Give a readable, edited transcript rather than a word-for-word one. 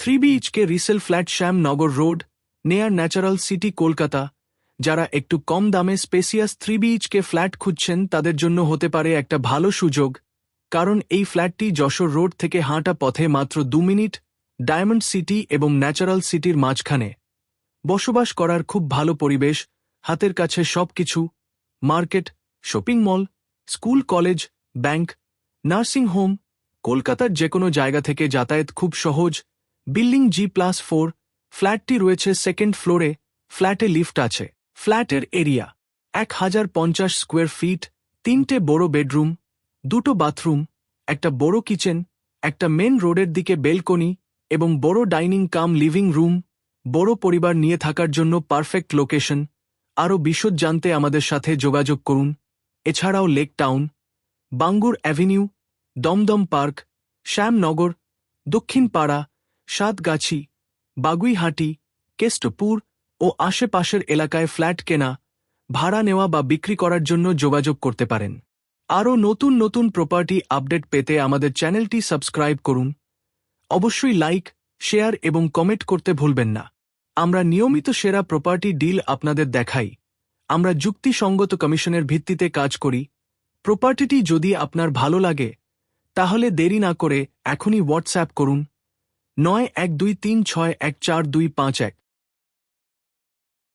3 BHK resale flat Shyamnagar road, near natural city, Kolkata. যারা একটু কম দামে স্পেসিয়াস 3 BHK ফ্ল্যাট খুঁজছেন তাদের জন্য হতে পারে একটা ভালো সুযোগ, কারণ এই ফ্ল্যাটটি যশোর রোড থেকে হাঁটা পথে মাত্র 2 মিনিট, ডায়মন্ড সিটি এবং ন্যাচারাল সিটির মাঝখানে। বসবাস করার খুব ভালো পরিবেশ, হাতের কাছে সবকিছু, market, shopping mall, school, college, bank, nursing home. কলকাতার যে কোনো জায়গা থেকে যাতায়াত খুব সহজ। বিল্ডিং G+4, ফ্ল্যাটটি রয়েছে সেকেন্ড ফ্লোরে, ফ্ল্যাটে লিফট আছে। ফ্ল্যাটের এরিয়া 1050 স্কোয়ার ফিট, 3টে বড় বেডরুম, 2টো বাথরুম, একটা বড় কিচেন, একটা মেন রোডের দিকে বেলকনি এবং বড় ডাইনিং কাম লিভিং রুম। বড় পরিবার নিয়ে থাকার জন্য পারফেক্ট লোকেশন। আরও বিশদ জানতে আমাদের সাথে যোগাযোগ করুন। এছাড়াও lake town, Bangur avenue, Dumdum park, Shyamnagar, Dakshin Para, Satgachhi, Baguiati, Keshtopur ও আশেপাশের এলাকায় ফ্ল্যাট কেনা, ভাড়া নেওয়া বা বিক্রি করার জন্য যোগাযোগ করতে পারেন। আরও নতুন নতুন প্রপার্টি আপডেট পেতে আমাদের চ্যানেলটি সাবস্ক্রাইব করুন। অবশ্যই লাইক, শেয়ার এবং কমেন্ট করতে ভুলবেন না। আমরা নিয়মিত সেরা প্রপার্টি ডিল আপনাদের দেখাই। আমরা যুক্তিসঙ্গত কমিশনের ভিত্তিতে কাজ করি। প্রপার্টিটি যদি আপনার ভালো লাগে তাহলে দেরি না করে এখনই হোয়াটসঅ্যাপ করুন 9123614251।